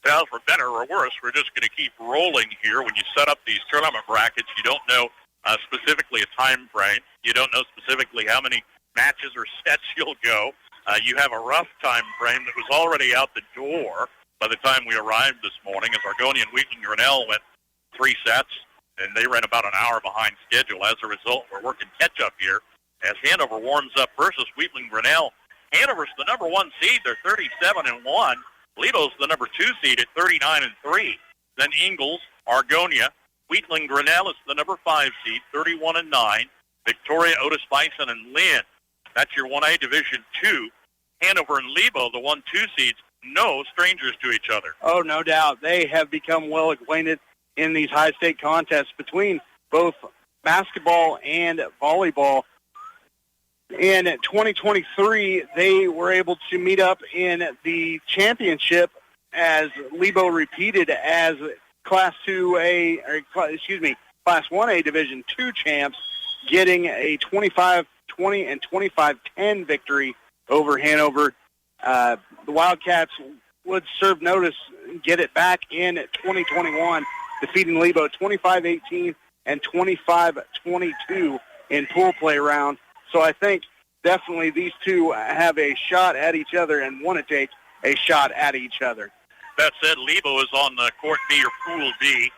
Well, for better or worse, we're just going to keep rolling here. When you set up these tournament brackets, you don't know specifically a time frame. You don't know specifically how many matches or sets you'll go. You have a rough time frame that was already out the door by the time we arrived this morning, as Argonia and Wheatland-Grinnell went 3 sets, and they ran about an hour behind schedule. As a result, we're working catch-up here as Hanover warms up versus Wheatland-Grinnell. Hanover's the number 1 seed. They're 37-1. Lebo's the number 2 seed at 39-3. Then Ingalls, Argonia. Wheatland-Grinnell is the number 5 seed, 31-9. Victoria, Otis Bison, and Lynn. That's your 1A Division 2. Hanover and Lebo, the 1-2 seeds, no strangers to each other. Oh, no doubt. They have become well acquainted in these high-state contests between both basketball and volleyball. In 2023, they were able to meet up in the championship as Lebo repeated as Class 1A Division 2 champs, getting a 25-20 and 25-10 victory over Hanover. The Wildcats would serve notice and get it back in 2021, defeating Lebo 25-18 and 25-22 in pool play round. So I think definitely these two have a shot at each other and want to take a shot at each other. That said, Lebo is on the Court B or Pool B.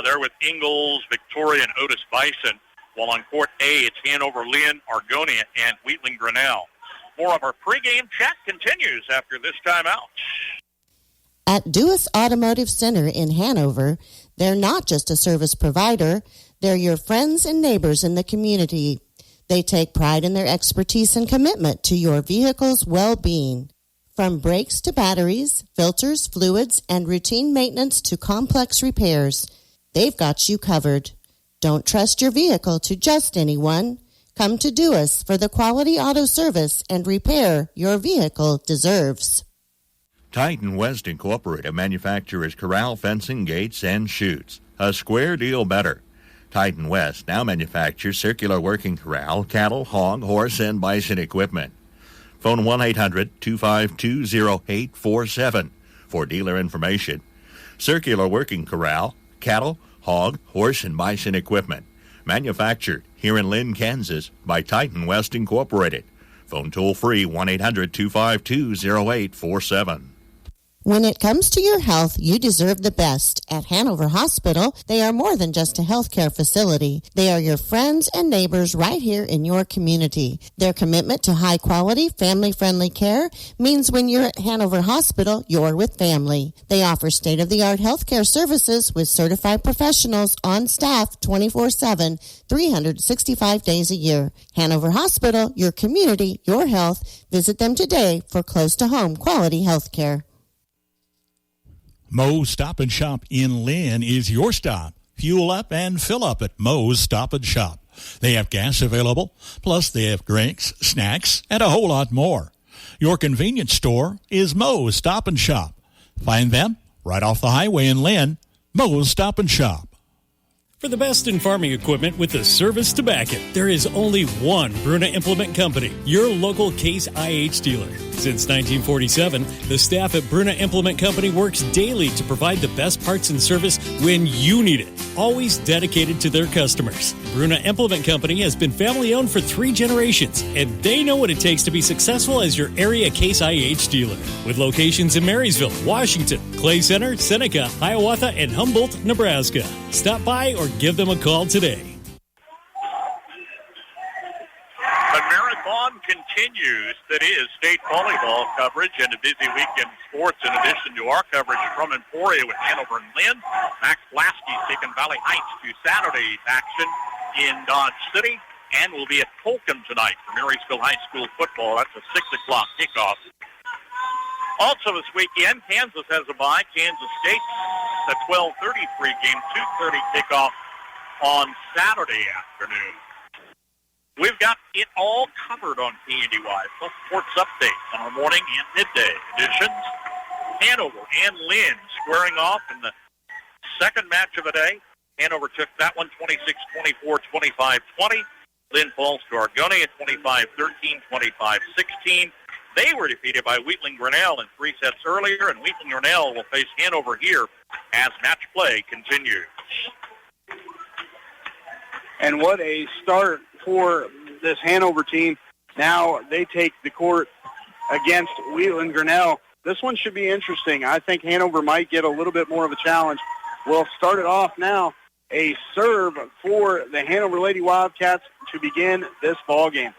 They're with Ingalls, Victoria, and Otis Bison. While on Court A, it's Hanover, Lynn, Argonia, and Wheatland-Grinnell. More of our pregame chat continues after this timeout. At Dewis Automotive Center in Hanover, they're not just a service provider, they're your friends and neighbors in the community. They take pride in their expertise and commitment to your vehicle's well-being. From brakes to batteries, filters, fluids, and routine maintenance to complex repairs, they've got you covered. Don't trust your vehicle to just anyone. Come to Dewis for the quality auto service and repair your vehicle deserves. Titan West Incorporated manufactures corral fencing, gates, and chutes. A square deal better. Titan West now manufactures circular working corral, cattle, hog, horse, and bison equipment. Phone 1-800-252-0847 for dealer information. Circular working corral, cattle, hog, horse, and bison equipment. Manufactured here in Lynn, Kansas by Titan West Incorporated. Phone toll-free 1-800-252-0847. When it comes to your health, you deserve the best. At Hanover Hospital, they are more than just a healthcare facility. They are your friends and neighbors right here in your community. Their commitment to high-quality, family-friendly care means when you're at Hanover Hospital, you're with family. They offer state-of-the-art healthcare services with certified professionals on staff 24/7, 365 days a year. Hanover Hospital, your community, your health. Visit them today for close-to-home quality healthcare. Moe's Stop and Shop in Lynn is your stop. Fuel up and fill up at Moe's Stop and Shop. They have gas available, plus they have drinks, snacks, and a whole lot more. Your convenience store is Moe's Stop and Shop. Find them right off the highway in Lynn, Moe's Stop and Shop. For the best in farming equipment with the service to back it, there is only one Bruna Implement Company, your local Case IH dealer. Since 1947, the staff at Bruna Implement Company works daily to provide the best parts and service when you need it, always dedicated to their customers. Bruna Implement Company has been family-owned for 3 generations, and they know what it takes to be successful as your area Case IH dealer. With locations in Marysville, Washington, Clay Center, Seneca, Hiawatha, and Humboldt, Nebraska. Stop by or give them a call today. The marathon continues. That is state volleyball coverage and a busy weekend of sports in addition to our coverage from Emporia with Hanover and Lynn. Max Lasky's taking Valley Heights to Saturday's action in Dodge City, and will be at Polk tonight for Marysville High School football. That's a 6 o'clock kickoff. Also this weekend, Kansas has a bye. Kansas State, a 12:33 game, 2:30 kickoff on Saturday afternoon. We've got it all covered on KNDY, plus sports updates on our morning and midday editions. Hanover and Lynn squaring off in the second match of the day. Hanover took that one 26-24, 25-20. Lynn falls to Argonia 25-13, 25-16. They were defeated by Wheatland-Grinnell in 3 sets earlier, and Wheatland-Grinnell will face Hanover here as match play continues. And what a start for this Hanover team. Now they take the court against Wheatland-Grinnell. This one should be interesting. I think Hanover might get a little bit more of a challenge. We'll start it off now. A serve for the Hanover Lady Wildcats to begin this ball game.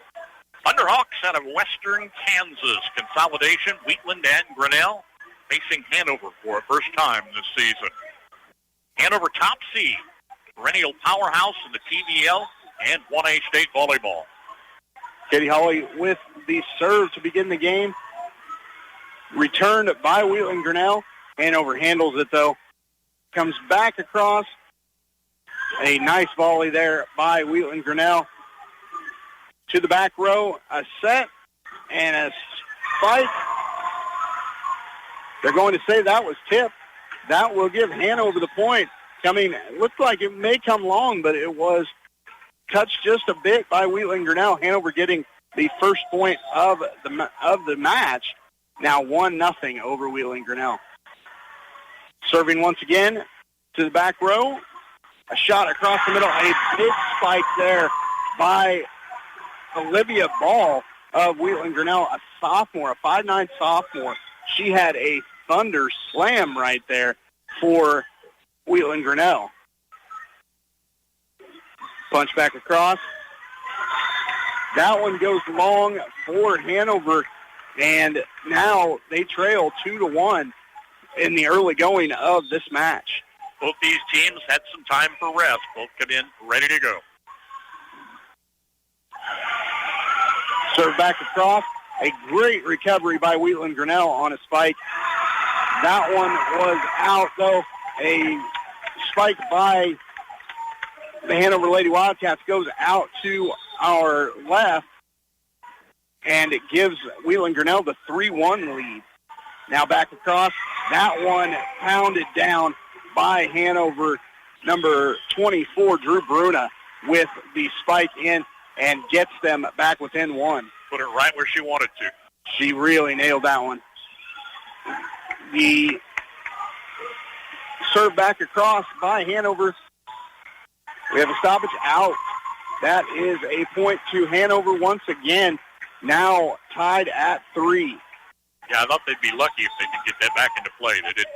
Thunderhawks out of western Kansas. Consolidation, Wheatland and Grinnell facing Hanover for a first time this season. Hanover top seed, perennial powerhouse in the TVL and 1A state volleyball. Katie Hawley with the serve to begin the game. Returned by Wheatland-Grinnell. Hanover handles it, though. Comes back across. A nice volley there by Wheatland-Grinnell. To the back row, a set and a spike. They're going to say that was tipped. That will give Hanover the point. Looked like it may come long, but it was touched just a bit by Wheatland-Grinnell. Hanover getting the first point of the match. Now 1-0 over Wheatland-Grinnell. Serving once again to the back row. A shot across the middle. A big spike there by Olivia Ball of Wheatland-Grinnell, a sophomore, a 5'9" sophomore. She had a thunder slam right there for Wheatland-Grinnell. Punch back across. That one goes long for Hanover, and now they trail 2-1 in the early going of this match. Both these teams had some time for rest. Both come in ready to go. Serve back across. A great recovery by Wheatland-Grinnell on a spike. That one was out, though. A spike by the Hanover Lady Wildcats goes out to our left, and it gives Wheatland-Grinnell the 3-1 lead. Now back across. That one pounded down by Hanover, number 24, Drew Bruna, with the spike in and gets them back within one. Put it right where she wanted to. She really nailed that one. The serve back across by Hanover. We have a stoppage out. That is a point to Hanover once again, now tied at 3. Yeah, I thought they'd be lucky if they could get that back into play. They didn't.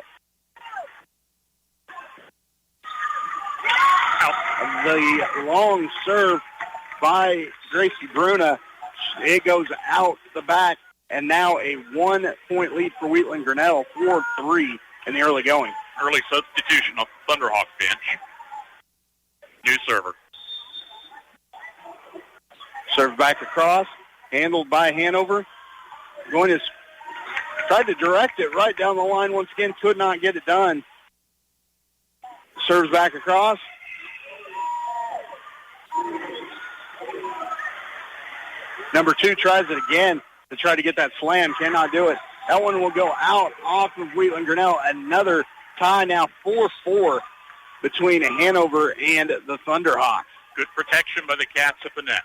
The long serve by Gracie Bruna. It goes out the back, and now a 1-point lead for Wheatland-Grinnell, 4-3 in the early going. Early substitution off the Thunderhawk bench. New server. Serve back across, handled by Hanover. Going to try to direct it right down the line once again, could not get it done. Serves back across. Number 2 tries it again to try to get that slam. Cannot do it. That one will go out off of Wheatland-Grinnell. Another tie now, 4-4 between Hanover and the Thunderhawks. Good protection by the Cats at the net.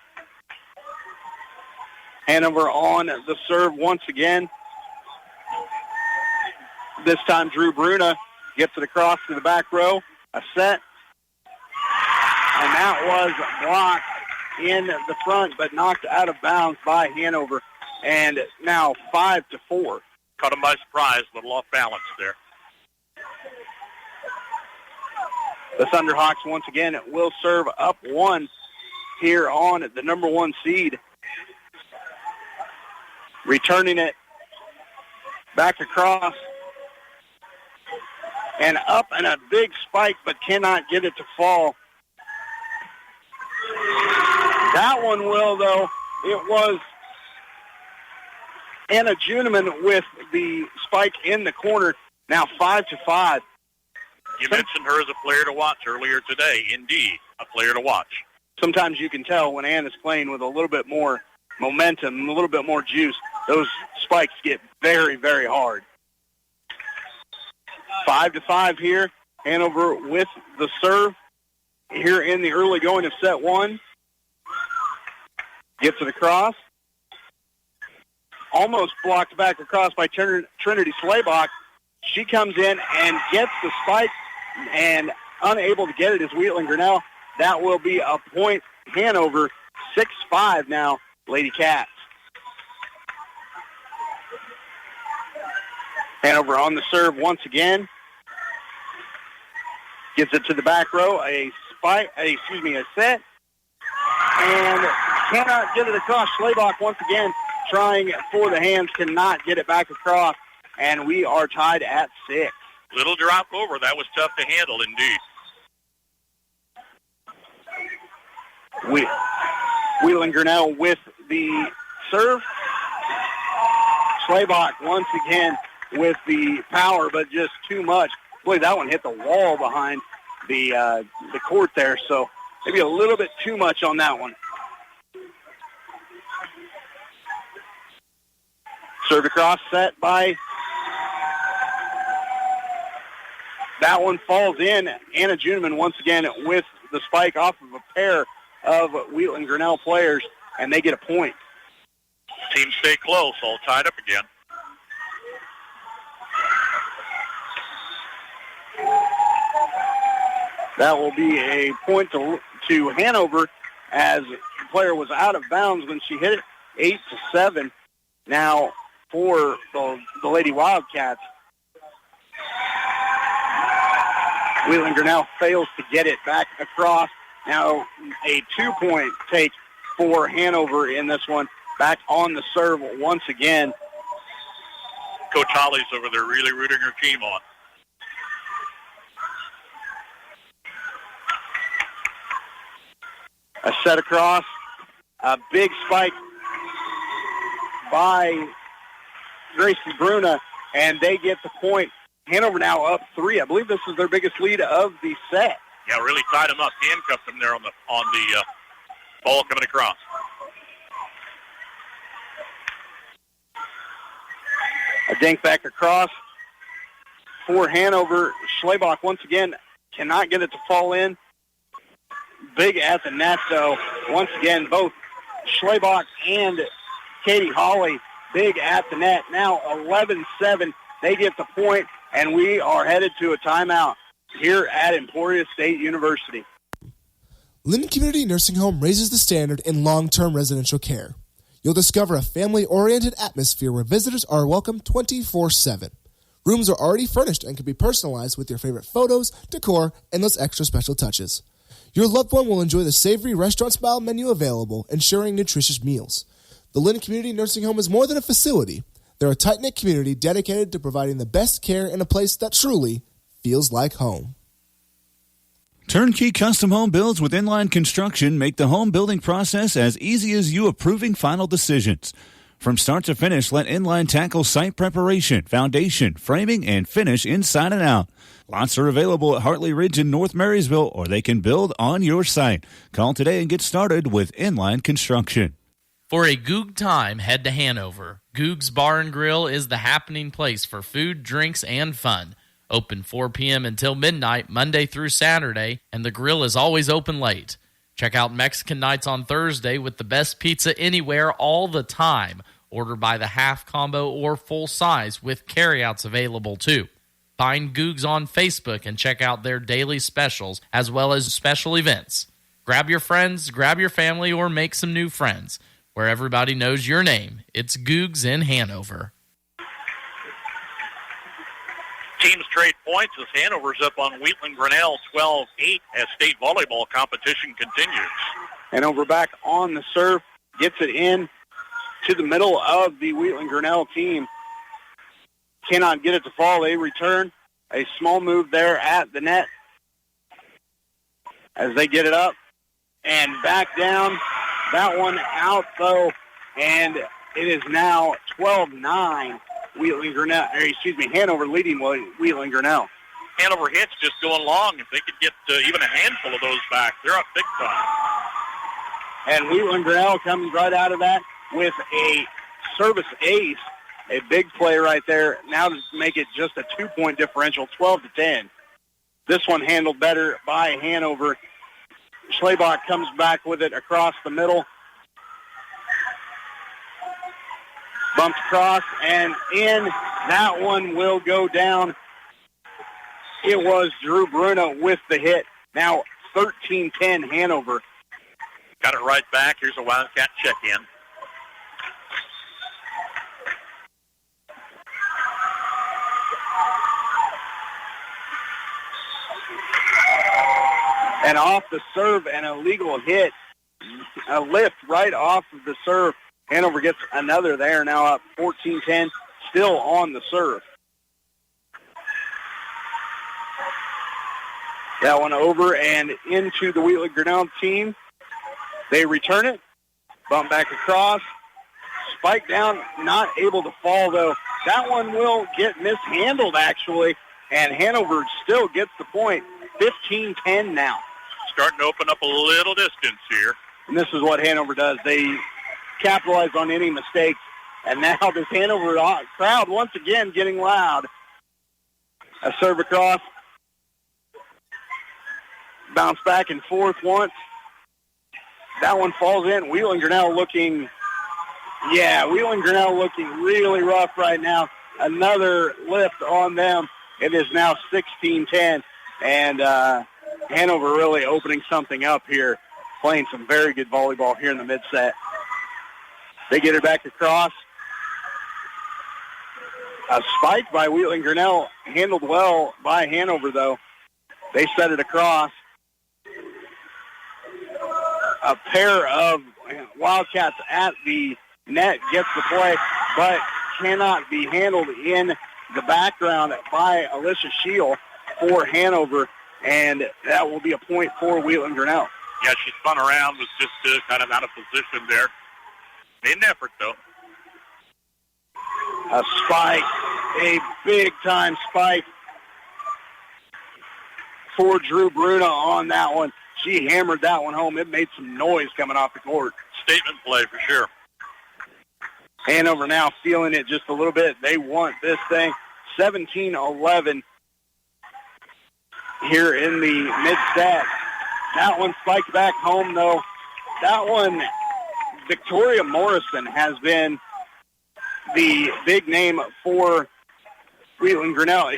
Hanover on the serve once again. This time Drew Bruna gets it across to the back row. A set. And that was blocked in the front, but knocked out of bounds by Hanover. And now 5-4. Caught them by surprise, a little off balance there. The Thunderhawks once again will serve up 1 here on the number 1 seed. Returning it back across and up, and a big spike, but cannot get it to fall. That one will, though. It was Anna Juneman with the spike in the corner. Now 5-5. You mentioned her as a player to watch earlier today. Indeed, a player to watch. Sometimes you can tell when Anna's playing with a little bit more momentum, a little bit more juice, those spikes get very, very hard. 5-5 here. Hanover with the serve here in the early going of set 1. Gets it across. almost blocked back across by Trinity Slaybach. She comes in and gets the spike and unable to get it is Wheatland-Grinnell. That will be a point. Hanover 6-5 now, Lady Cats. Hanover on the serve once again. Gets it to the back row. A set. And cannot get it across. Schlabach once again trying for the hands, cannot get it back across. And we are tied at 6. Little drop over. That was tough to handle indeed. Wheatland-Grinnell with the serve. Schlabach once again with the power, but just too much. Boy, that one hit the wall behind the court there, so maybe a little bit too much on that one. Serve across set by... That one falls in. Anna Juneman once again with the spike off of a pair of Wheatland-Grinnell players, and they get a point. Teams stay close, all tied up again. That will be a point to Hanover as the player was out of bounds when she hit it, 8-7. Now for the Lady Wildcats. Wheatland-Grinnell fails to get it back across. Now a 2-point take for Hanover in this one. Back on the serve once again. Coach Holly's over there really rooting her team on. A set across. A big spike by Gracie Bruna, and they get the point. Hanover now up 3. I believe this is their biggest lead of the set. Yeah, really tied them up, handcuffed them there on the ball coming across. A dink back across for Hanover. Schlabach once again cannot get it to fall in. Big at the net, though. Once again, both Schlabach and Katie Holly big at the net. Now 11-7. They get the point, and we are headed to a timeout here at Emporia State University. Linden Community Nursing Home raises the standard in long-term residential care. You'll discover a family-oriented atmosphere where visitors are welcome 24/7. Rooms are already furnished and can be personalized with your favorite photos, decor, and those extra special touches. Your loved one will enjoy the savory restaurant-style menu available, ensuring nutritious meals. The Linden Community Nursing Home is more than a facility. They're a tight-knit community dedicated to providing the best care in a place that truly feels like home. Turnkey custom home builds with Inline Construction make the home building process as easy as you approving final decisions. From start to finish, let Inline tackle site preparation, foundation, framing, and finish inside and out. Lots are available at Hartley Ridge in North Marysville, or they can build on your site. Call today and get started with Inline Construction. For a Goog time, head to Hanover. Goog's Bar and Grill is the happening place for food, drinks, and fun. Open 4 p.m. until midnight, Monday through Saturday, and the grill is always open late. Check out Mexican nights on Thursday with the best pizza anywhere all the time. Order by the half combo or full size with carryouts available too. Find Googs on Facebook and check out their daily specials as well as special events. Grab your friends, grab your family, or make some new friends. Where everybody knows your name, it's Googs in Hanover. Teams trade points as Hanover's up on Wheatland-Grinnell 12-8 as state volleyball competition continues. Hanover back on the serve, gets it in to the middle of the Wheatland-Grinnell team. Cannot get it to fall. They return. A small move there at the net as they get it up and back down. That one out, though, and it is now 12-9. Hanover leading Wheatland-Grinnell. Hanover hits just going long. If they could get even a handful of those back, they're up big time. And Wheatland-Grinnell comes right out of that with a service ace, a big play right there. Now to make it just a 2-point differential, 12-10. This one handled better by Hanover. Schlabach comes back with it across the middle. Bumped across and in. That one will go down. It was Drew Bruno with the hit. Now 13-10 Hanover. Got it right back. Here's a Wildcat check-in. And off the serve, an illegal hit. A lift right off of the serve. Hanover gets another there, now up 14-10, still on the serve. That one over and into the Wheatland-Grinnell team. They return it. Bump back across. Spike down, not able to fall, though. That one will get mishandled, actually, and Hanover still gets the point. 15-10 now. Starting to open up a little distance here. And this is what Hanover does. They capitalize on any mistakes. And now this Hanover crowd once again getting loud. A serve across. Bounce back and forth once. That one falls in. Wheatland-Grinnell looking really rough right now. Another lift on them. It is now 16-10. And Hanover really opening something up here, playing some very good volleyball here in the mid-set. They get it back across. A spike by Wheatland-Grinnell, handled well by Hanover, though. They set it across. A pair of Wildcats at the net gets the play, but cannot be handled in the background by Alicia Scheel for Hanover, and that will be a point for Wheatland-Grinnell. Yeah, she spun around, was just kind of out of position there. Made an effort, though. A spike, a big-time spike for Drew Bruno on that one. She hammered that one home. It made some noise coming off the court. Statement play for sure. Hanover now feeling it just a little bit. They want this thing. 17-11 here in the mid-set. That one spiked back home, though. That one, Victoria Morrison has been the big name for Wheatland-Grinnell.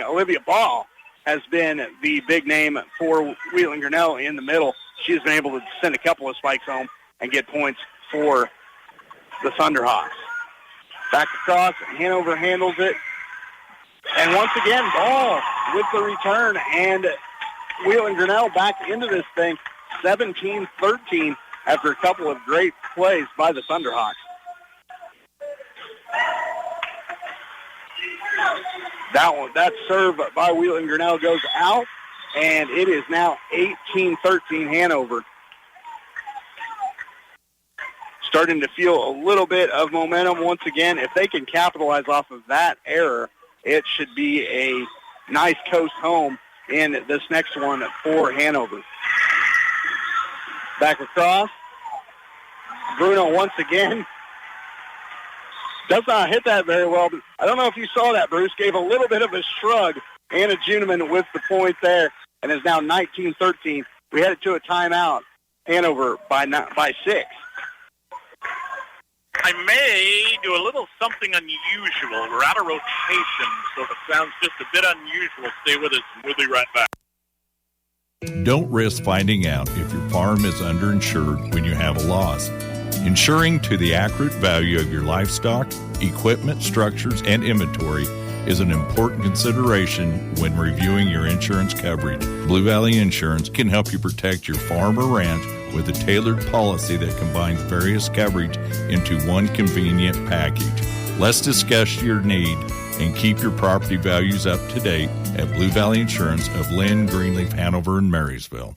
Olivia Ball has been the big name for Wheatland-Grinnell in the middle. She's been able to send a couple of spikes home and get points for the Thunderhawks. Back across, Hanover handles it. And once again, Ball with the return, and Wheatland-Grinnell back into this thing, 17-13 after a couple of great plays by the Thunderhawks. That serve by Wheatland-Grinnell goes out, and it is now 18-13 Hanover. Starting to feel a little bit of momentum once again. If they can capitalize off of that error, it should be a nice coast home in this next one for Hanover. Back across. Bruno once again does not hit that very well. But I don't know if you saw that, Bruce. Gave a little bit of a shrug. Anna Juneman with the point there, and is now 19-13. We headed to a timeout. Hanover by 6. I may do a little something unusual. We're out of rotation, so if it sounds just a bit unusual, stay with us, and we'll be right back. Don't risk finding out if your farm is underinsured when you have a loss. Insuring to the accurate value of your livestock, equipment, structures, and inventory is an important consideration when reviewing your insurance coverage. Blue Valley Insurance can help you protect your farm or ranch with a tailored policy that combines various coverage into one convenient package. Let's discuss your need and keep your property values up to date at Blue Valley Insurance of Lynn, Greenleaf, Hanover, and Marysville.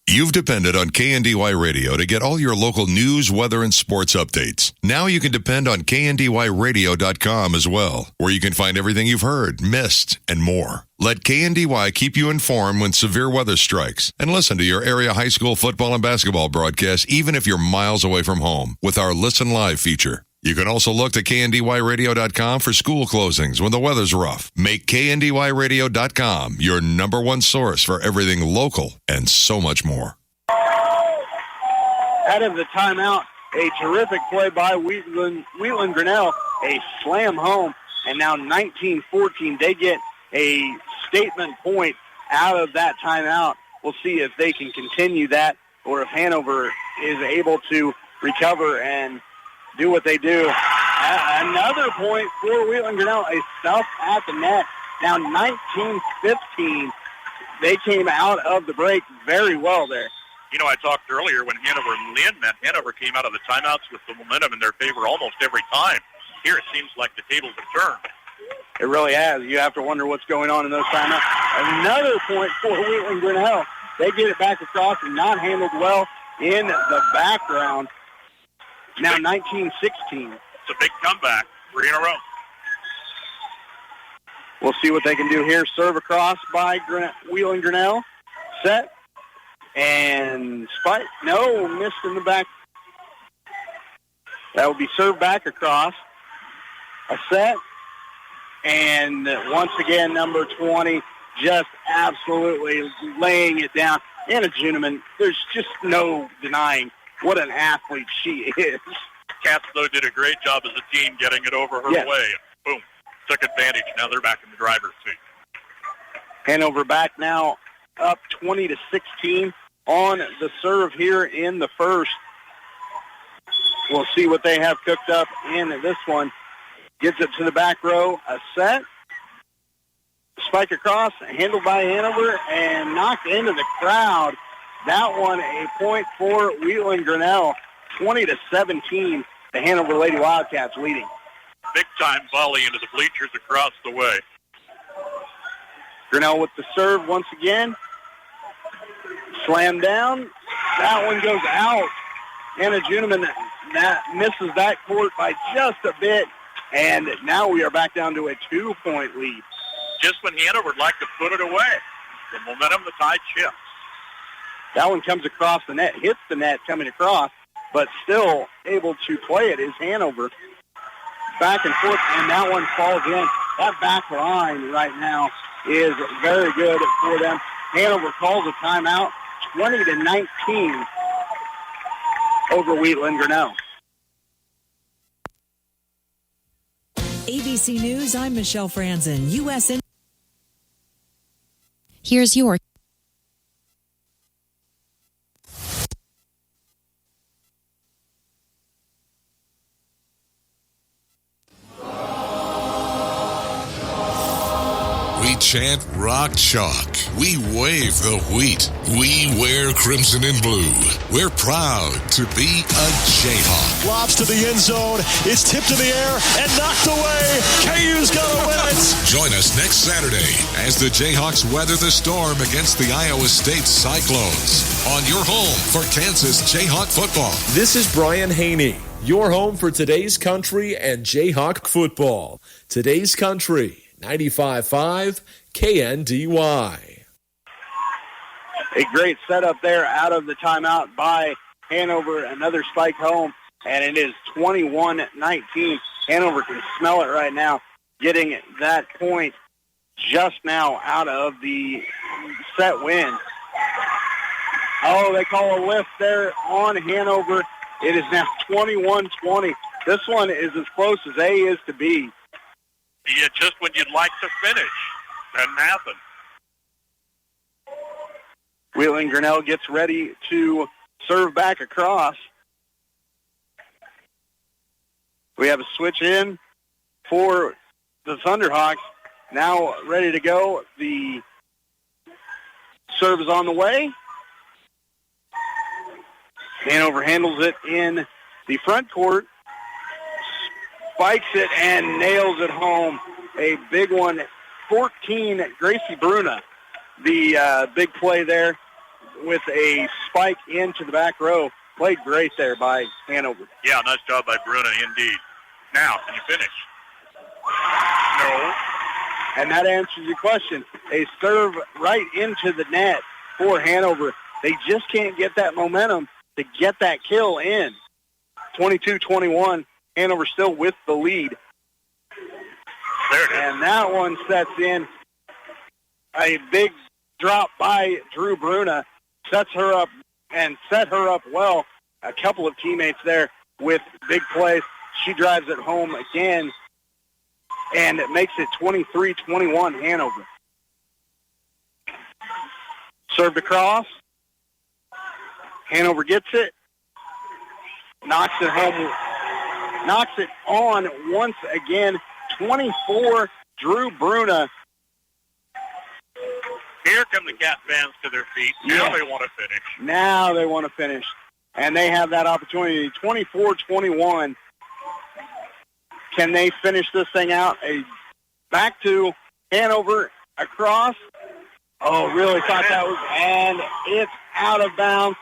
You've depended on KNDY Radio to get all your local news, weather, and sports updates. Now you can depend on KNDYradio.com as well, where you can find everything you've heard, missed, and more. Let KNDY keep you informed when severe weather strikes, and listen to your area high school football and basketball broadcasts even if you're miles away from home with our Listen Live feature. You can also look to KNDYradio.com for school closings when the weather's rough. Make KNDYradio.com your number one source for everything local and so much more. Out of the timeout, a terrific play by Wheatland-Grinnell, a slam home, and now 19-14. They get a statement point out of that timeout. We'll see if they can continue that or if Hanover is able to recover and do what they do. Another point for Wheatland-Grinnell, a stuff at the net. Now 19-15. They came out of the break very well there. You know, I talked earlier when Hanover and Lynn met. Hanover came out of the timeouts with the momentum in their favor almost every time. Here it seems like the tables have turned. It really has. You have to wonder what's going on in those timeouts. Another point for Wheatland-Grinnell. They get it back across and not handled well in the background. Now 19-16. It's a big comeback, 3 in a row. We'll see what they can do here. Serve across by Wheatland-Grinnell. Set. And spike. No, missed in the back. That will be served back across. A set. And once again, number 20 just absolutely laying it down. Anna Juneman, there's just no denying what an athlete she is. Cats, though, did a great job as a team getting it over her way. Boom. Took advantage. Now they're back in the driver's seat. Hanover back now up 20-16 on the serve here in the first. We'll see what they have cooked up in this one. Gets it to the back row. A set. Spike across, handled by Hanover, and knocked into the crowd. That one a point for Wheatland-Grinnell. 20-17, the Hanover Lady Wildcats leading. Big-time volley into the bleachers across the way. Grinnell with the serve once again. Slam down. That one goes out. Anna Juneman that misses that court by just a bit. And now we are back down to a 2-point lead. Just when Hanover would like to put it away. The momentum, the tide shifts. That one comes across the net, hits the net coming across, but still able to play it is Hanover. Back and forth, and that one falls in. That back line right now is very good for them. Hanover calls a timeout, 20-19 over Wheatland-Grinnell. ABC News, I'm Michelle Franzen. U.S. Here's your We chant Rock Chalk. We wave the wheat. We wear crimson and blue. We're proud to be a Jayhawk. Lobs to the end zone. It's tipped in the air and knocked away. KU's going to win it. Join us next Saturday as the Jayhawks weather the storm against the Iowa State Cyclones on your home for Kansas Jayhawk football. This is Brian Haney, your home for today's country and Jayhawk football. Today's country. 95.5 KNDY. A great setup there out of the timeout by Hanover. Another spike home, and it is 21-19. Hanover can smell it right now, getting that point just now out of the set win. Oh, they call a lift there on Hanover. It is now 21-20. This one is as close as A is to B. Yeah, just when you'd like to finish. Doesn't happen. Wheatland-Grinnell gets ready to serve back across. We have a switch in for the Thunderhawks. Now ready to go. The serve is on the way. Hanover handles it in the front court. Spikes it and nails it home. A big one. 14, Gracie Bruna. The big play there with a spike into the back row. Played great there by Hanover. Yeah, nice job by Bruna, indeed. Now, can you finish? No. And that answers your question. A serve right into the net for Hanover. They just can't get that momentum to get that kill in. 22-21. Hanover still with the lead. There it is. And that one sets in. A big drop by Drew Bruna. Sets her up and set her up well. A couple of teammates there with big plays. She drives it home again, and it makes it 23-21 Hanover. Served across. Hanover gets it. Knocks it home. Knocks it on once again. 24, Drew Bruna. Here come the Cat fans to their feet. Now they want to finish. Now they want to finish. And they have that opportunity. 24-21. Can they finish this thing out? Back to Hanover across. Oh, really thought that was, and it's out of bounds.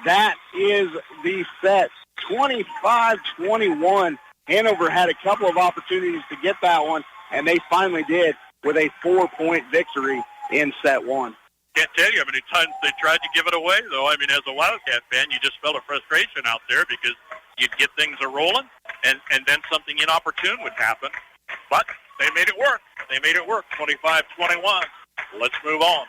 That is the set. 25-21. Hanover had a couple of opportunities to get that one, and they finally did with a 4-point victory in set one. Can't tell you how many times they tried to give it away, though. I mean, as a Wildcat fan, you just felt a frustration out there because you'd get things rolling, and then something inopportune would happen. But they made it work. They made it work, 25-21. Let's move on.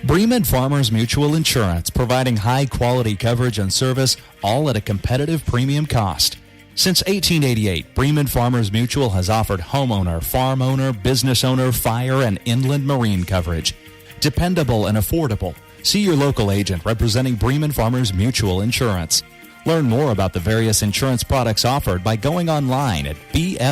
Bremen Farmers Mutual Insurance, providing high-quality coverage and service, all at a competitive premium cost. Since 1888, Bremen Farmers Mutual has offered homeowner, farm owner, business owner, fire, and inland marine coverage. Dependable and affordable. See your local agent representing Bremen Farmers Mutual Insurance. Learn more about the various insurance products offered by going online at bfmic.com.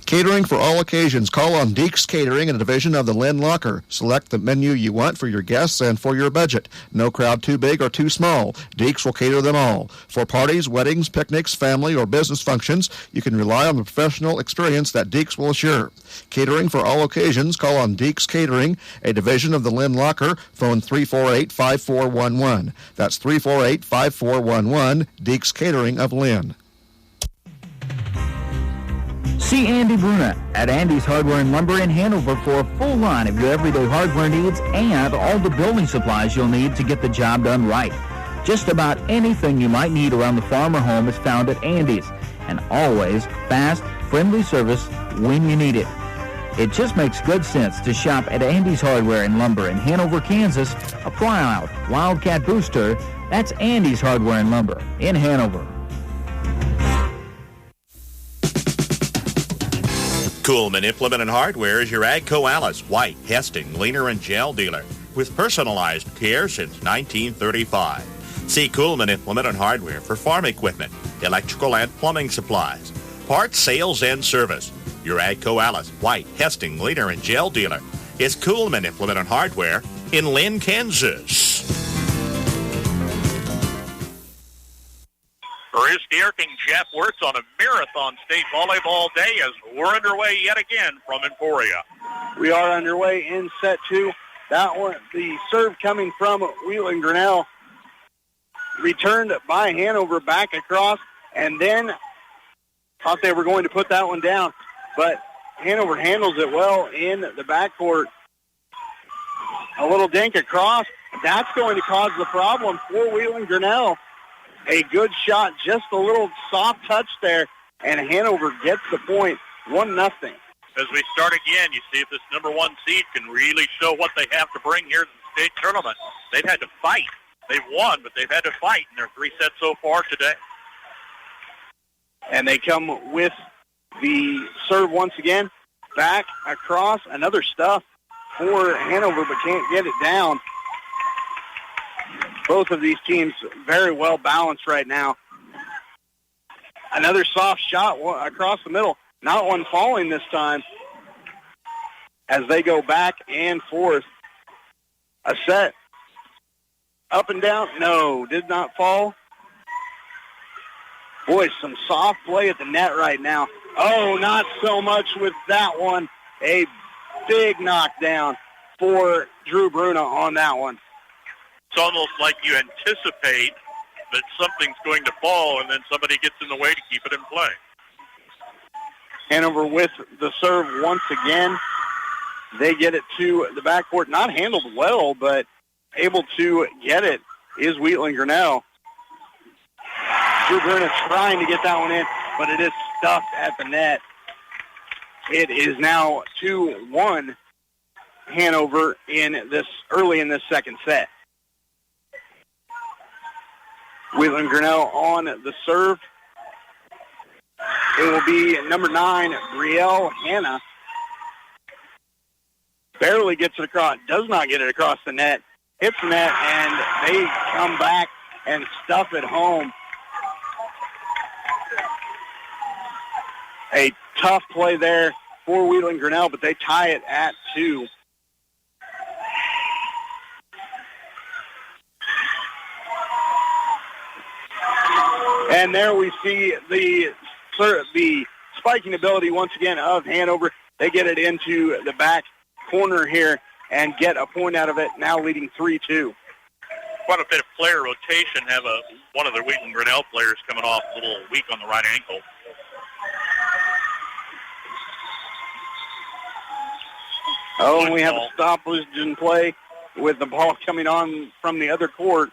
Catering for all occasions. Call on Deeks Catering, a division of the Lynn Locker. Select the menu you want for your guests and for your budget. No crowd too big or too small. Deeks will cater them all. For parties, weddings, picnics, family, or business functions, you can rely on the professional experience that Deeks will assure. Catering for all occasions. Call on Deeks Catering, a division of the Lynn Locker. Phone 348-5411. That's 348-5411. Deeks Catering of Lynn. See Andy Bruna at Andy's Hardware and Lumber in Hanover for a full line of your everyday hardware needs and all the building supplies you'll need to get the job done right. Just about anything you might need around the farm or home is found at Andy's, and always fast, friendly service when you need it. It just makes good sense to shop at Andy's Hardware and Lumber in Hanover, Kansas, a proud Wildcat booster. That's Andy's Hardware and Lumber in Hanover. Coolman Implement and Hardware is your Agco Alice, White, Hesting, Leaner, and Gel dealer with personalized care since 1935. See Coolman Implement and Hardware for farm equipment, electrical and plumbing supplies, parts, sales, and service. Your Agco Alice, White, Hesting, Leaner, and Gel dealer is Coolman Implement and Hardware in Lynn, Kansas. Ariski Erking Jeff Wirtz on a marathon state volleyball day as we're underway yet again from Emporia. We are underway in set two. That one, the serve coming from Wheatland-Grinnell, returned by Hanover back across, and then thought they were going to put that one down, but Hanover handles it well in the backcourt. A little dink across. That's going to cause the problem for Wheatland-Grinnell. A good shot, just a little soft touch there, and Hanover gets the point, 1-0. As we start again, you see if this number one seed can really show what they have to bring here to the state tournament. They've had to fight. They've won, but they've had to fight in their 3 sets so far today. And they come with the serve once again. Back across, another stuff for Hanover, but can't get it down. Both of these teams very well balanced right now. Another soft shot across the middle. Not one falling this time as they go back and forth. A set. Up and down. No, did not fall. Boy, some soft play at the net right now. Oh, not so much with that one. A big knockdown for Drew Bruna on that one. It's almost like you anticipate that something's going to fall, and then somebody gets in the way to keep it in play. Hanover with the serve once again. They get it to the backcourt. Not handled well, but able to get it is Wheatland-Grinnell. Drew Bruna trying to get that one in, but it is stuffed at the net. It is now 2-1 Hanover early in this second set. Wheatland-Grinnell on the serve. It will be number 9, Brielle Hanna. Barely gets it across, does not get it across the net, hits the net, and they come back and stuff it home. A tough play there for Wheatland-Grinnell, but they tie it at 2. And there we see the spiking ability once again of Hanover. They get it into the back corner here and get a point out of it, now leading 3-2. Quite a bit of player rotation. Have one of the Wheatland-Grinnell players coming off a little weak on the right ankle. Oh, and we have a stoppage in play with the ball coming on from the other court.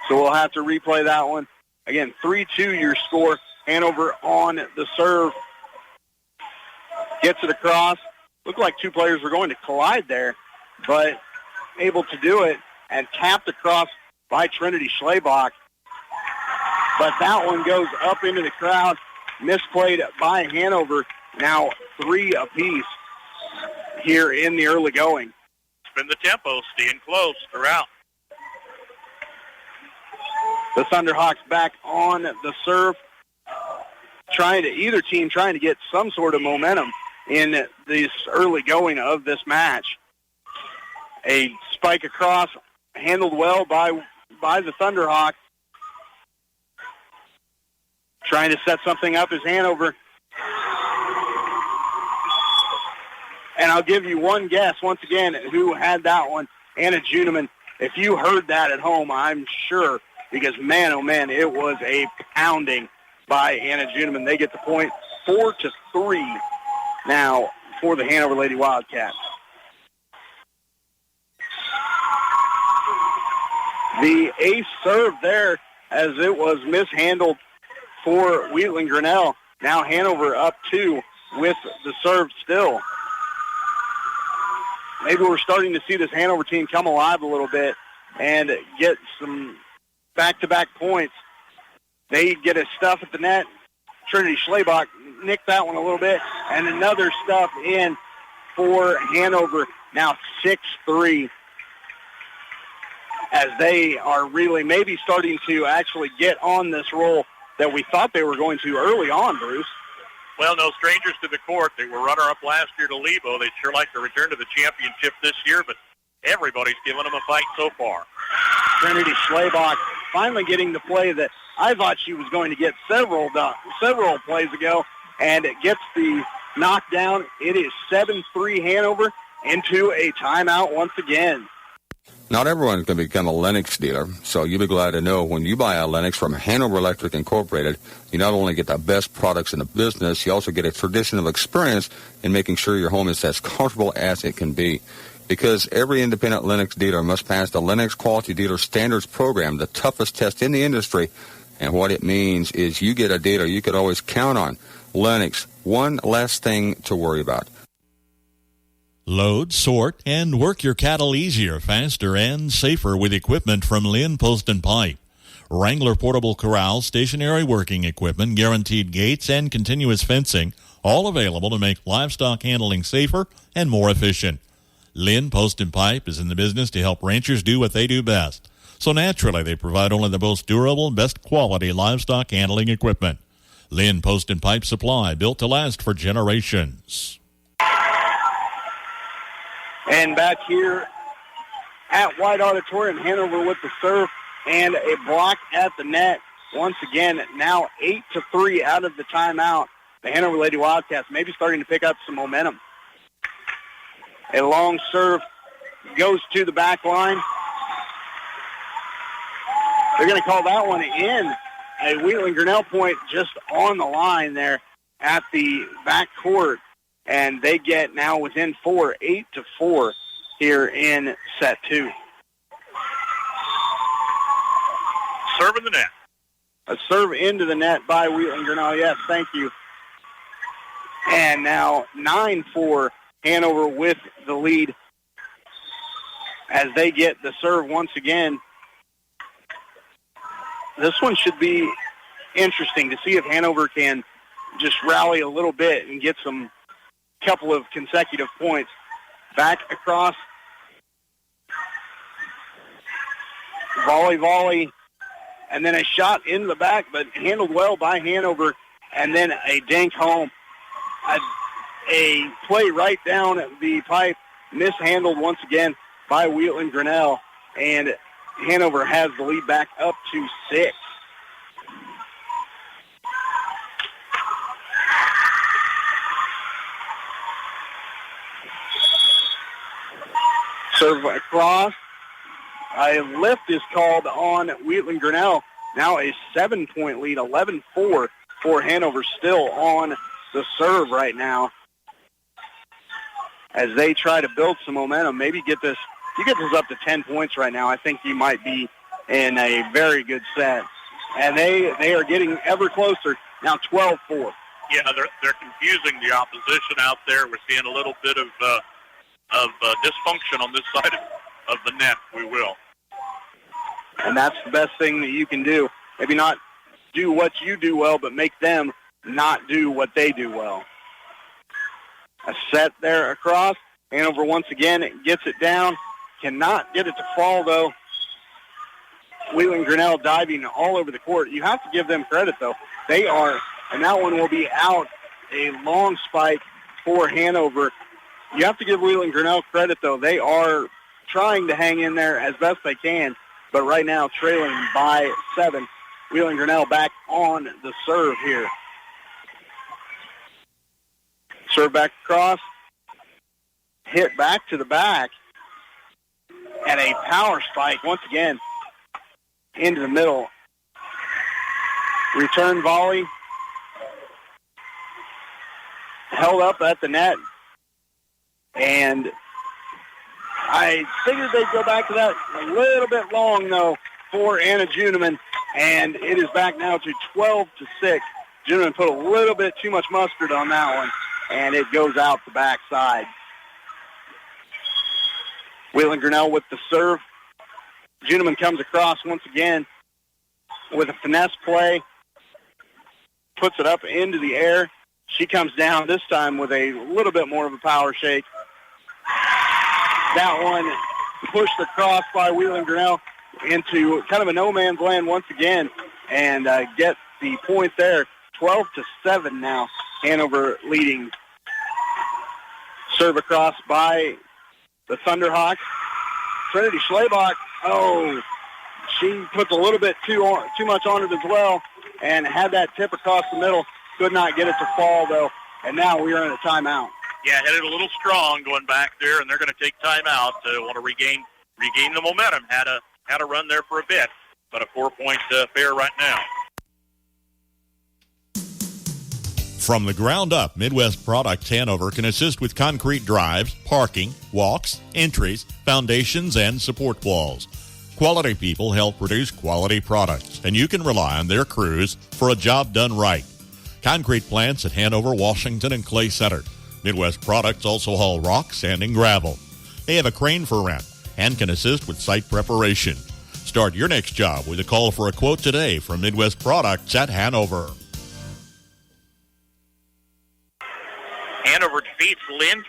So we'll have to replay that one. Again, 3-2 your score. Hanover on the serve. Gets it across. Looked like two players were going to collide there, but able to do it and tapped across by Trinity Schlebach. But that one goes up into the crowd. Misplayed by Hanover. Now 3 apiece here in the early going. Spin the tempo, staying close throughout. The Thunderhawks back on the serve. Either team trying to get some sort of momentum in this early going of this match. A spike across, handled well by the Thunderhawks. Trying to set something up is Hanover. And I'll give you one guess, once again, who had that one. Anna Juneman. If you heard that at home, I'm sure, because, man, oh, man, it was a pounding by Anna Juneman. They get the point 4-3 now for the Hanover Lady Wildcats. The ace serve there as it was mishandled for Wheatland-Grinnell. Now Hanover up 2 with the serve still. Maybe we're starting to see this Hanover team come alive a little bit and get some back-to-back points. They get a stuff at the net. Trinity Schlebach nicked that one a little bit, and another stuff in for Hanover. Now 6-3 as they are really maybe starting to actually get on this roll that we thought they were going to early on, Bruce. Well, no strangers to the court. They were runner-up last year to Lebo. They'd sure like to return to the championship this year, but everybody's given them a fight so far. Trinity Schlebach finally getting the play that I thought she was going to get several plays ago, and it gets the knockdown. It is 7-3 Hanover into a timeout once again. Not everyone can become a Lennox dealer, so you'll be glad to know when you buy a Lennox from Hanover Electric Incorporated, you not only get the best products in the business, you also get a traditional experience in making sure your home is as comfortable as it can be. Because every independent Lennox dealer must pass the Lennox Quality Dealer Standards Program, the toughest test in the industry. And what it means is you get a dealer you could always count on. Lennox, one less thing to worry about. Load, sort, and work your cattle easier, faster, and safer with equipment from Lynn Post and Pipe. Wrangler portable corral, stationary working equipment, guaranteed gates, and continuous fencing, all available to make livestock handling safer and more efficient. Lynn Post and Pipe is in the business to help ranchers do what they do best. So naturally, they provide only the most durable and best quality livestock handling equipment. Lynn Post and Pipe Supply, built to last for generations. And back here at White Auditorium, Hanover with the serve and a block at the net. Once again, now 8-3 out of the timeout. The Hanover Lady Wildcats maybe starting to pick up some momentum. A long serve goes to the back line. They're going to call that one in. A Wheatland-Grinnell point just on the line there at the back court. And they get now within 4, 8-4 here in set 2. Serve in the net. A serve into the net by Wheatland-Grinnell. Yes, thank you. And now 9-4 Hanover with the lead as they get the serve once again. This one should be interesting to see if Hanover can just rally a little bit and get some couple of consecutive points. Back across. Volley, and then a shot into the back, but handled well by Hanover, and then a dink home. A play right down the pipe, mishandled once again by Wheatland-Grinnell, and Hanover has the lead back up to 6. Serve across. A lift is called on Wheatland-Grinnell. Now a 7-point lead, 11-4 for Hanover, still on the serve right now. As they try to build some momentum, maybe get this. You get this up to 10 points right now, I think you might be in a very good set. And they are getting ever closer. Now 12-4. Yeah, they're confusing the opposition out there. We're seeing a little bit of dysfunction on this side of the net, we will. And that's the best thing that you can do. Maybe not do what you do well, but make them not do what they do well. A set there across. Hanover once again gets it down. Cannot get it to fall, though. Wheatland-Grinnell diving all over the court. You have to give them credit, though. They are, and that one will be out. A long spike for Hanover. You have to give Wheatland-Grinnell credit, though. They are trying to hang in there as best they can, but right now trailing by 7. Wheatland-Grinnell back on the serve here. Serve back across. Hit back to the back. And a power spike once again into the middle. Return volley. Held up at the net. And I figured they'd go back to that a little bit long, though, for Anna Juneman. And it is back now to 12-6. Juneman put a little bit too much mustard on that one, and it goes out the backside. Wheatland-Grinnell with the serve. Juneman comes across once again with a finesse play. Puts it up into the air. She comes down this time with a little bit more of a power shake. That one pushed across by Wheatland-Grinnell into kind of a no-man's land once again and get the point there. 12-7 now. Hanover leading. Serve across by the Thunderhawks. Trinity Schlebach, she puts a little bit too much on it as well and had that tip across the middle. Could not get it to fall, though, and now we are in a timeout. Yeah, headed a little strong going back there, and they're going to take timeout to want to regain the momentum. Had a run there for a bit, but a 4-point fair right now. From the ground up, Midwest Products Hanover can assist with concrete drives, parking, walks, entries, foundations, and support walls. Quality people help produce quality products, and you can rely on their crews for a job done right. Concrete plants at Hanover, Washington, and Clay Center. Midwest Products also haul rock, sand, and gravel. They have a crane for rent and can assist with site preparation. Start your next job with a call for a quote today from Midwest Products at Hanover. Hanover defeats Lynn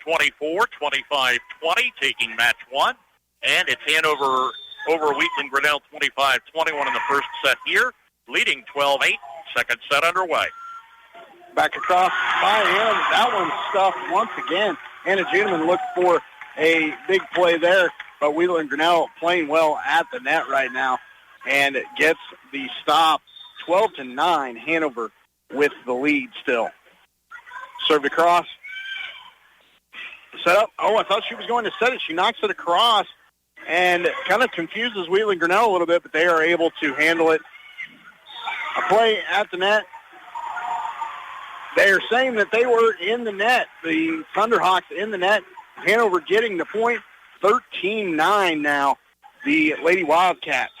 26-24, 25-20, taking match 1. And it's Hanover over Wheatland-Grinnell 25-21 in the first set here, leading 12-8. Second set underway. Back across by him. That one's stuffed once again. Anna Juneman looked for a big play there, but Wheatland-Grinnell playing well at the net right now and gets the stop. 12-9, Hanover with the lead still. Served across. Set up. I thought she was going to set it. She knocks it across and kind of confuses Wheatland-Grinnell a little bit, but they are able to handle it. A play at the net. They are saying that they were in the net. The Thunderhawks in the net. Hanover getting the point. 13-9 now. The Lady Wildcats.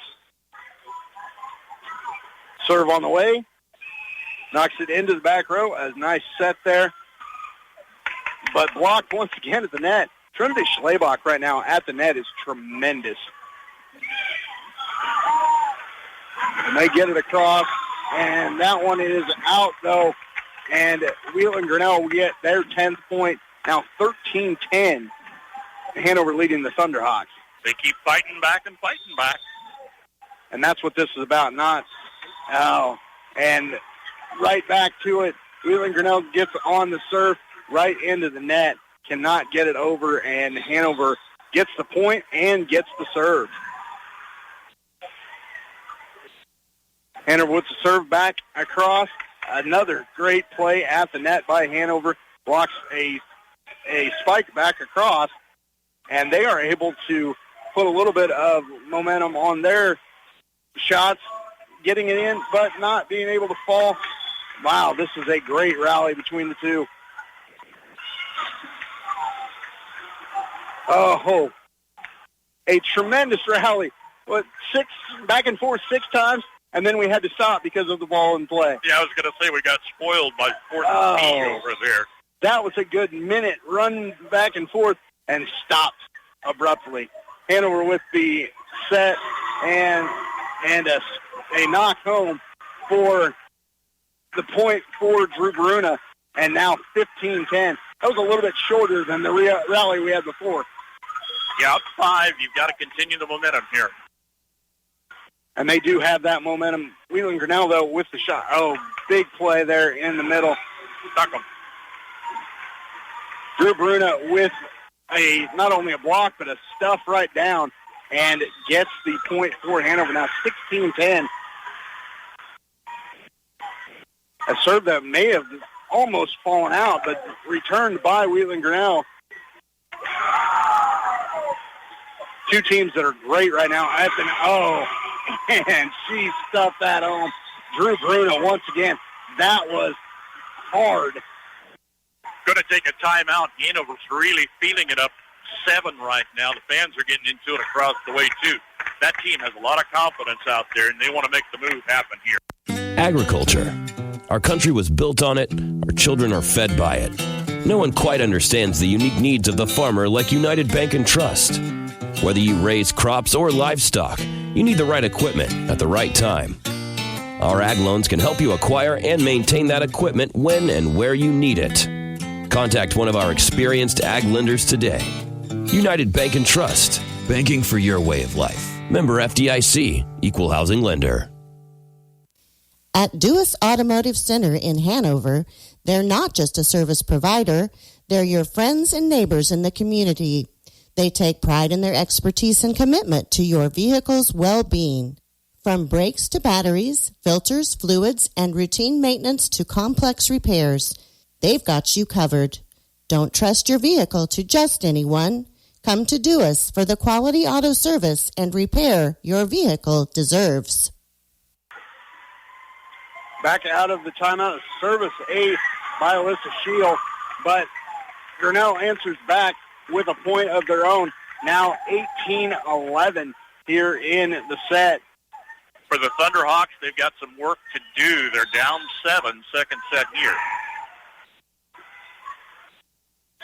Serve on the way. Knocks it into the back row. A nice set there. But blocked once again at the net. Trinity Schlebach right now at the net is tremendous. And they get it across, and that one is out, though. And Wheatland-Grinnell will get their 10th point. Now 13-10. Hanover leading the Thunderhawks. They keep fighting back and fighting back. And that's what this is about, not... Oh, and right back to it. Wheatland-Grinnell gets on the serve right into the net. Cannot get it over, and Hanover gets the point and gets the serve. Hanover with the serve back across. Another great play at the net by Hanover. Blocks a spike back across, and they are able to put a little bit of momentum on their shots, getting it in, but not being able to fall. Wow, this is a great rally between the two. Oh, a tremendous rally. What, back and forth 6 times, and then we had to stop because of the ball in play. Yeah, I was going to say we got spoiled by 14 over there. That was a good minute run back and forth and stopped abruptly. Hanover with the set and a knock home for the point for Drew Bruna, and now 15-10. That was a little bit shorter than the rally we had before. Yeah, up 5. You've got to continue the momentum here. And they do have that momentum. Wheatland-Grinnell, though, with the shot. Oh, big play there in the middle. Stuck them. Drew Bruna with not only a block, but a stuff right down, and gets the point for Hanover. Now 16-10. A serve that may have almost fallen out, but returned by Wheatland-Grinnell. Two teams that are great right now. And she stuffed that home. Drew Bruna once again. That was hard. Going to take a timeout. Hanover's really feeling it up 7 right now. The fans are getting into it across the way, too. That team has a lot of confidence out there, and they want to make the move happen here. Agriculture. Our country was built on it. Our children are fed by it. No one quite understands the unique needs of the farmer like United Bank and Trust. Whether you raise crops or livestock, you need the right equipment at the right time. Our ag loans can help you acquire and maintain that equipment when and where you need it. Contact one of our experienced ag lenders today. United Bank and Trust. Banking for your way of life. Member FDIC. Equal housing lender. At Dewis Automotive Center in Hanover, they're not just a service provider, they're your friends and neighbors in the community. They take pride in their expertise and commitment to your vehicle's well-being. From brakes to batteries, filters, fluids, and routine maintenance to complex repairs, they've got you covered. Don't trust your vehicle to just anyone. Come to Dewis for the quality auto service and repair your vehicle deserves. Back out of the timeout, service A by Alyssa Shield, but Grinnell answers back with a point of their own. Now 18-11 here in the set. For the Thunderhawks, they've got some work to do. They're down 7, second set here.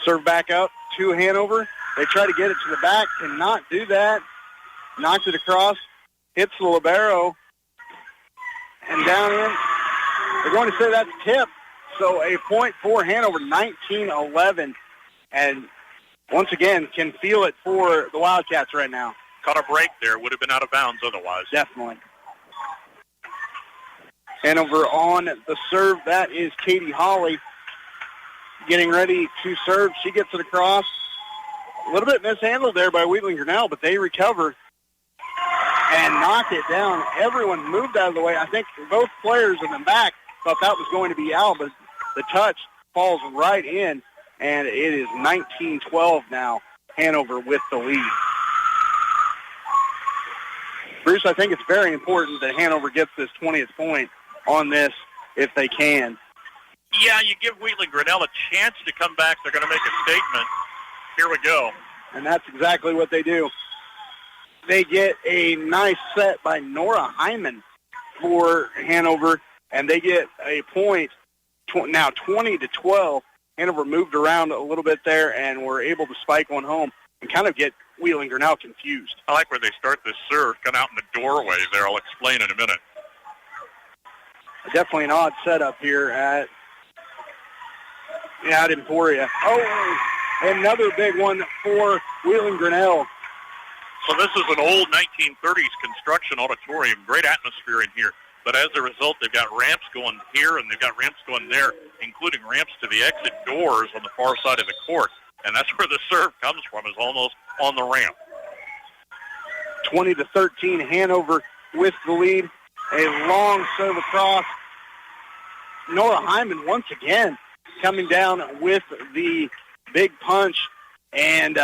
Serve back out to Hanover. They try to get it to the back, cannot do that. Knocks it across, hits the libero, and down in. They're going to say that's tip. So a point for Hanover, 19-11. And once again, can feel it for the Wildcats right now. Caught a break there. Would have been out of bounds otherwise. Definitely. Hanover on the serve. That is Katie Hawley getting ready to serve. She gets it across. A little bit mishandled there by Wheatland-Grinnell, but they recover and knock it down. Everyone moved out of the way. I think both players in the back thought that was going to be out, but the touch falls right in, and it is 19-12 now. Hanover with the lead. Bruce, I think it's very important that Hanover gets this 20th point on this if they can. Yeah, you give Wheatland-Grinnell a chance to come back. They're going to make a statement. Here we go. And that's exactly what they do. They get a nice set by Nora Hyman for Hanover, and they get a point now 20-12. Hanover moved around a little bit there and were able to spike one home and kind of get Wheatland-Grinnell confused. I like where they start this serve, kind of out in the doorway there. I'll explain in a minute. definitely an odd setup here at Emporia. Oh, another big one for Wheatland-Grinnell. So this is an old 1930s construction auditorium. Great atmosphere in here. But as a result, they've got ramps going here and they've got ramps going there, including ramps to the exit doors on the far side of the court. And that's where the serve comes from, is almost on the ramp. 20-13, Hanover with the lead. A long serve across. Nora Hyman once again coming down with the big punch and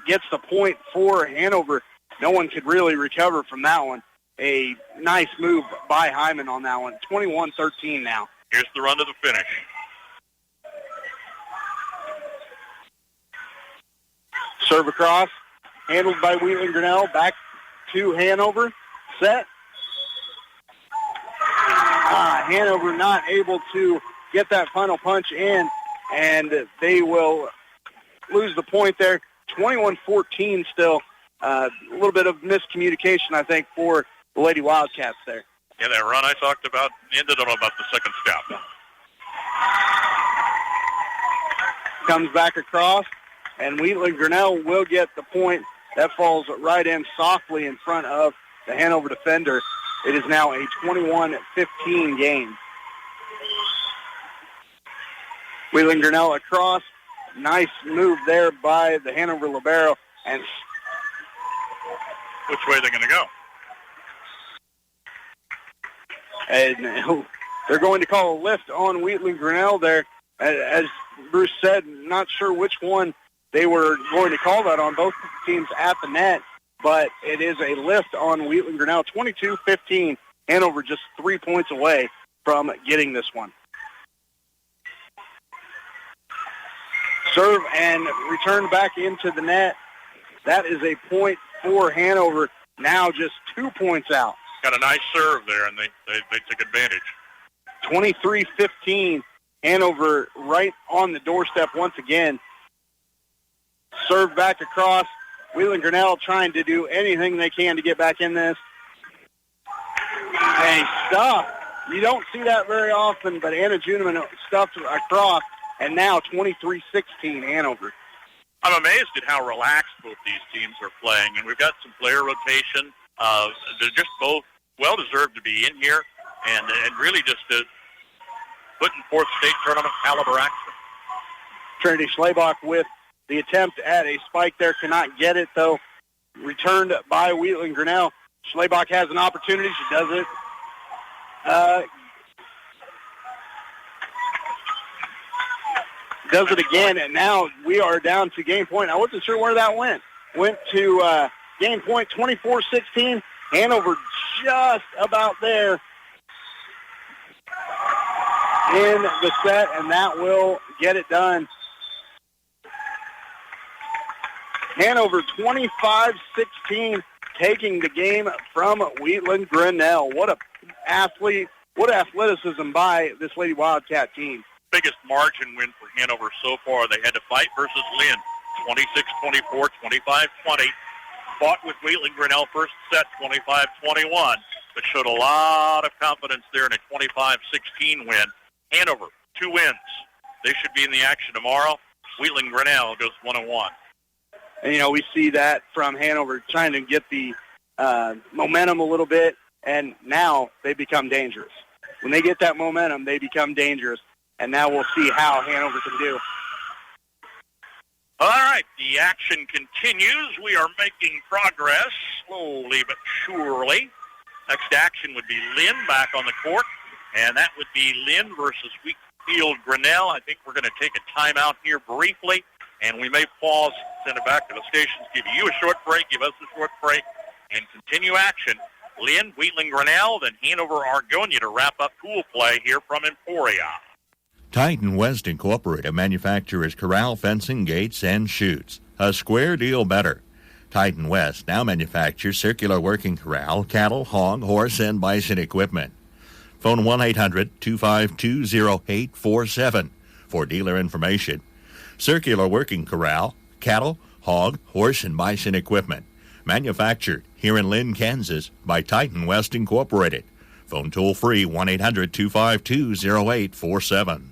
gets the point for Hanover. No one could really recover from that one. A nice move by Hyman on that one. 21-13 now. Here's the run to the finish. Serve across, handled by Wheatland-Grinnell. Back to Hanover. Set. Hanover not able to get that final punch in, and they will lose the point there. 21-14 still. A little bit of miscommunication, I think, for the Lady Wildcats there. Yeah, that run I talked about ended on about the second step. Comes back across, and Wheatland-Grinnell will get the point. That falls right in softly in front of the Hanover defender. It is now a 21-15 game. Wheatland-Grinnell across. Nice move there by the Hanover libero. And which way are they going to go? And they're going to call a lift on Wheatland-Grinnell there. As Bruce said, not sure which one they were going to call that on. Both teams at the net, but it is a lift on Wheatland-Grinnell. 22-15. Hanover just 3 points away from getting this one. Serve and return back into the net. That is a point for Hanover. Now just 2 points out. Got a nice serve there, and they took advantage. 23-15. Hanover right on the doorstep once again. Serve back across. Wheatland-Grinnell trying to do anything they can to get back in this. Hey, stuff. You don't see that very often, but Anna Juneman stuffed across, and now 23-16 Hanover. I'm amazed at how relaxed both these teams are playing, and we've got some player rotation. They're just both well-deserved to be in here, and really just putting forth state tournament caliber action. Trinity Schlebach with the attempt at a spike there, cannot get it, though. Returned by Wheatland-Grinnell. Schlebach has an opportunity. She does it. Does it again, and now we are down to game point. I wasn't sure where that went. Went to game point 24-16. Hanover just about there in the set, and that will get it done. Hanover 25-16, taking the game from Wheatland-Grinnell. What athleticism by this Lady Wildcat team. Biggest margin win for Hanover so far. They had to fight versus Lynn, 26-24, 25-20. Fought with Wheatland-Grinnell first set, 25-21, but showed a lot of confidence there in a 25-16 win. Hanover, 2 wins. They should be in the action tomorrow. Wheatland-Grinnell goes 1-1. And, we see that from Hanover trying to get the momentum a little bit, and now they become dangerous. When they get that momentum, they become dangerous, and now we'll see how Hanover can do. All right, the action continues. We are making progress, slowly but surely. Next action would be Lynn back on the court, and that would be Lynn versus Wheatfield-Grinnell. I think we're going to take a timeout here briefly, and we may pause, send it back to the stations, give you a short break, give us a short break, and continue action. Lynn, Wheatland-Grinnell, then Hanover, Argonia to wrap up pool play here from Emporia. Titan West Incorporated manufactures corral fencing, gates, and chutes. A square deal better. Titan West now manufactures circular working corral, cattle, hog, horse, and bison equipment. Phone 1-800-252-0847 for dealer information. Circular working corral, cattle, hog, horse, and bison equipment. Manufactured here in Lynn, Kansas by Titan West Incorporated. Phone toll free 1-800-252-0847.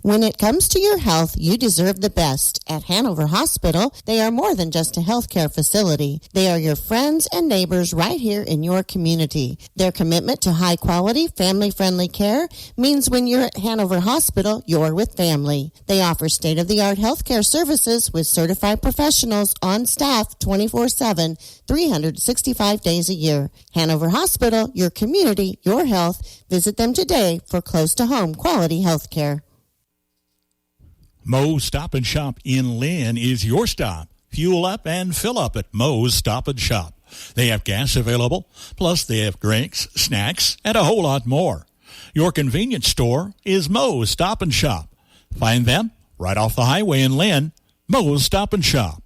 When it comes to your health, you deserve the best. At Hanover Hospital, they are more than just a healthcare facility. They are your friends and neighbors right here in your community. Their commitment to high-quality, family-friendly care means when you're at Hanover Hospital, you're with family. They offer state-of-the-art healthcare services with certified professionals on staff 24/7, 365 days a year. Hanover Hospital, your community, your health. Visit them today for close-to-home quality healthcare. Moe's Stop and Shop in Lynn is your stop. Fuel up and fill up at Moe's Stop and Shop. They have gas available, plus they have drinks, snacks, and a whole lot more. Your convenience store is Moe's Stop and Shop. Find them right off the highway in Lynn, Moe's Stop and Shop.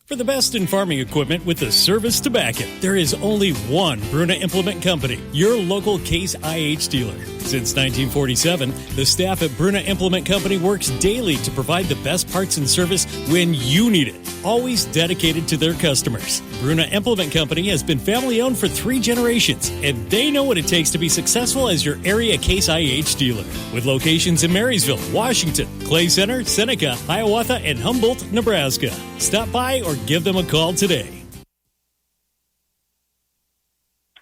For the best in farming equipment with the service to back it, there is only one Bruna Implement Company, your local Case IH dealer. Since 1947, the staff at Bruna Implement Company works daily to provide the best parts and service when you need it, always dedicated to their customers. Bruna Implement Company has been family-owned for 3 generations, and they know what it takes to be successful as your area Case IH dealer. With locations in Marysville, Washington, Clay Center, Seneca, Hiawatha, and Humboldt, Nebraska. Stop by or give them a call today.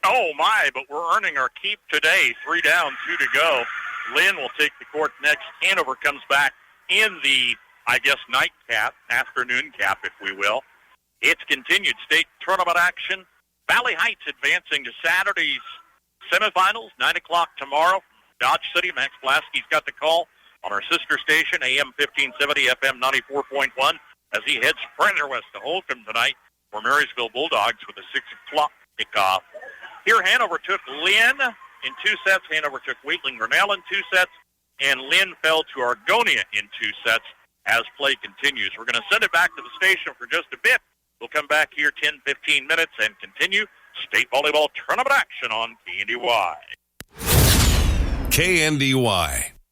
Oh, my, but we're earning our keep today. 3 down, 2 to go. Lynn will take the court next. Hanover comes back in the, nightcap, afternoon cap, if we will. It's continued state tournament action. Valley Heights advancing to Saturday's semifinals, 9 o'clock tomorrow. Dodge City, Max Blasky's got the call on our sister station, AM 1570, FM 94.1, as he heads further west to Holcomb tonight for Marysville Bulldogs with a 6 o'clock kickoff. Here, Hanover took Lynn in 2 sets. Hanover took Wheatland-Grinnell in 2 sets. And Lynn fell to Argonia in 2 sets as play continues. We're going to send it back to the station for just a bit. We'll come back here 10, 15 minutes and continue state volleyball tournament action on KNDY. KNDY